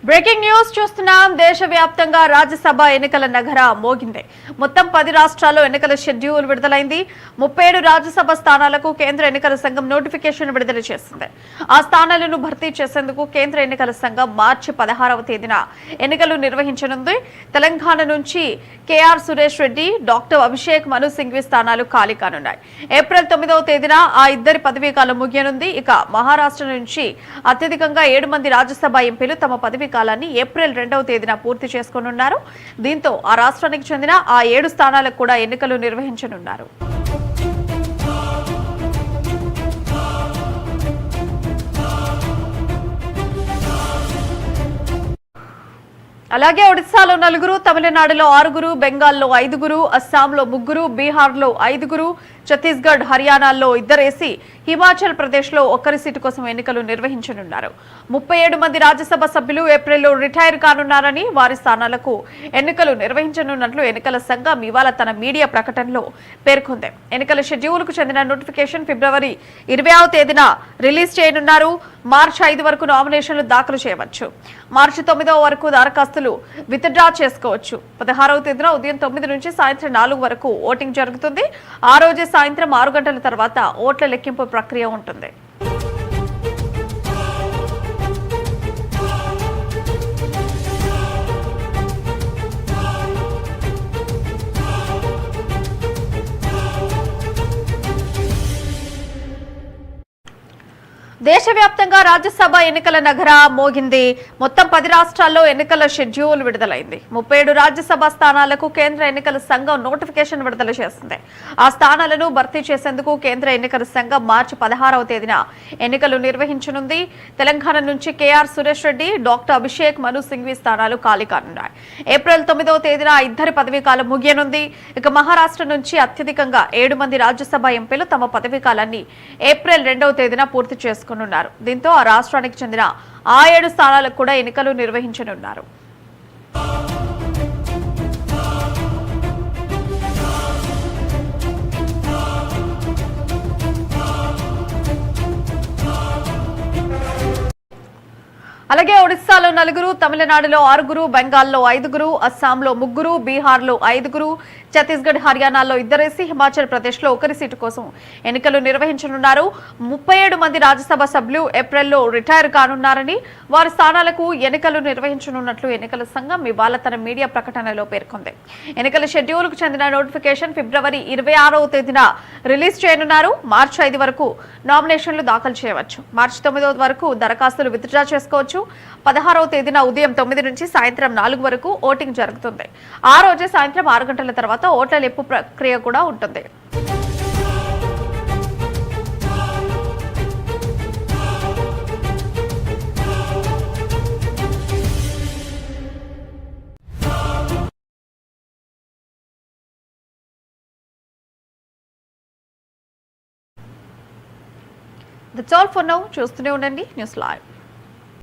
Breaking news చూస్తున్నాం. దేశవ్యాప్తంగా రాజ్యసభ ఎన్నికల నగర మోగింది. మొత్తం 10 రాష్ట్రాల్లో ఎన్నికల షెడ్యూల్ విడుదలైంది. 37 రాజ్యసభ స్థానాలకు కేంద్ర ఎన్నికల సంఘం నోటిఫికేషన్ విడుదల చేసింది. ఆ స్థానాలను భర్తీ చేసేందుకు కేంద్ర ఎన్నికల సంఘం మార్చి 16వ తేదీన ఎన్నికలు నిర్వహించనుంది. తెలంగాణ నుంచి కేఆర్ సురేష్ రెడ్డి, డాక్టర్ అభిషేక్ మను సింఘ్వి స్థానాలు ఖాళీ కానున్నాయి. ఏప్రిల్ 9వ తేదీన ఆ ఇద్దరి పదవీకాలం ముగియనుంది. ఇక మహారాష్ట్ర నుంచి అత్యధికంగా 7 మంది రాజ్యసభ ఎంపీలు తమ పదవీ కాలాన్ని ఏప్రిల్ 2వ తేదీన పూర్తి చేసుకోనున్నారు. దీంతో ఆ రాష్ట్రానికి చెందిన ఆ 7 స్థానాలకు కూడా ఎన్నికలు నిర్వహించనున్నారు. అలాగే ఒడిశాలో 4, తమిళనాడులో 6, బెంగాల్లో 5, అస్సాంలో 3, బీహార్లో 5, ఛత్తీస్గఢ్, హర్యానాల్లో 2, హిమాచల్ ప్రదేశ్లో 1 సీటు కోసం ఎన్నికలు నిర్వహించనున్నారు. 37 మంది రాజ్యసభ సభ్యులు ఏప్రిల్లో రిటైర్ కానున్నారని, వారి స్థానాలకు ఎన్నికలు నిర్వహించనున్నట్లు ఎన్నికల సంఘం ఇవాళ తన మీడియా ప్రకటనలో పేర్కొంది. ఎన్నికల షెడ్యూల్కు చెందిన నోటిఫికేషన్ ఫిబ్రవరి 20వ తేదీన రిలీజ్ చేయనున్నారు. మార్చి 5 వరకు నామినేషన్లు దాఖలు చేయవచ్చు. మార్చి 9వ వరకు దరఖాస్తులు విత్డ్రా చేసుకోవచ్చు. 16వ తేదీన ఉదయం 9 నుంచి సాయంత్రం 4 వరకు ఓటింగ్ జరుగుతుంది. ఆ రోజే సాయంత్రం 6 గంటల తర్వాత ఓట్ల లెక్కింపు ప్రక్రియ ఉంటుంది. దేశవ్యాప్తంగా రాజ్యసభ ఎన్నికల నగర మోగింది. మొత్తం 10 రాష్ట్రాల్లో ఎన్నికల షెడ్యూల్ విడుదలైంది. 37 రాజ్యసభ స్థానాలకు కేంద్ర ఎన్నికల సంఘం నోటిఫికేషన్ విడుదల చేసింది. ఆ స్థానాలను భర్తీ చేసేందుకు కేంద్ర ఎన్నికల సంఘం మార్చి 16వ తేదీన ఎన్నికలు నిర్వహించనుంది. తెలంగాణ నుంచి కేఆర్ సురేష్ రెడ్డి, డాక్టర్ అభిషేక్ మను సింఘ్వి స్థానాలు ఖాళీ కానున్నాయి. ఏప్రిల్ 9వ తేదీన ఇద్దరి పదవీకాలం ముగియనుంది. ఇక మహారాష్ట్ర నుంచి అత్యధికంగా 7 మంది రాజ్యసభ ఎంపీలు తమ పదవీకాలాన్ని ఏప్రిల్ 2వ తేదీన పూర్తి చేసుకున్నారు. దీంతో ఆ రాష్ట్రానికి చెందిన ఆ 7 స్థానాలకు కూడా ఎన్నికలు నిర్వహించనున్నారు. అలాగే ఒడిశాలో 4, తమిళనాడులో 6, బెంగాల్లో 5, అస్సాంలో 3, బీహార్లో 5, ఛత్తీస్గఢ్, హర్యానాలో 2, హిమాచల్ ప్రదేశ్లో 1 సీటు కోసం ఎన్నికలు నిర్వహించనున్నారు. 37 మంది రాజ్యసభ సభ్యులు ఏప్రిల్లో రిటైర్ కానున్నారని, వారి స్థానాలకు ఎన్నికలు నిర్వహించనున్నట్లు ఎన్నికల సంఘం ఇవాళ తన మీడియా ప్రకటనలో పేర్కొంది. ఎన్నికల షెడ్యూల్కు చెందిన నోటిఫికేషన్ ఫిబ్రవరి 26వ తేదీన రిలీజ్ చేయనున్నారు. మార్చి 5 వరకు నామినేషన్లు దాఖలు చేయవచ్చు. మార్చి 9వ వరకు దరఖాస్తులు విత్డ్రా చేసుకోవచ్చు. 16వ తేదీన ఉదయం 9 నుంచి సాయంత్రం 4 వరకు ఓటింగ్ జరుగుతుంది. ఆ రోజే సాయంత్రం 6 గంటల తర్వాత ఓట్ల లెక్కింపు ప్రక్రియ కూడా ఉంటుంది. That's all for now. చూస్తూనే ఉండండి న్యూస్ లైవ్.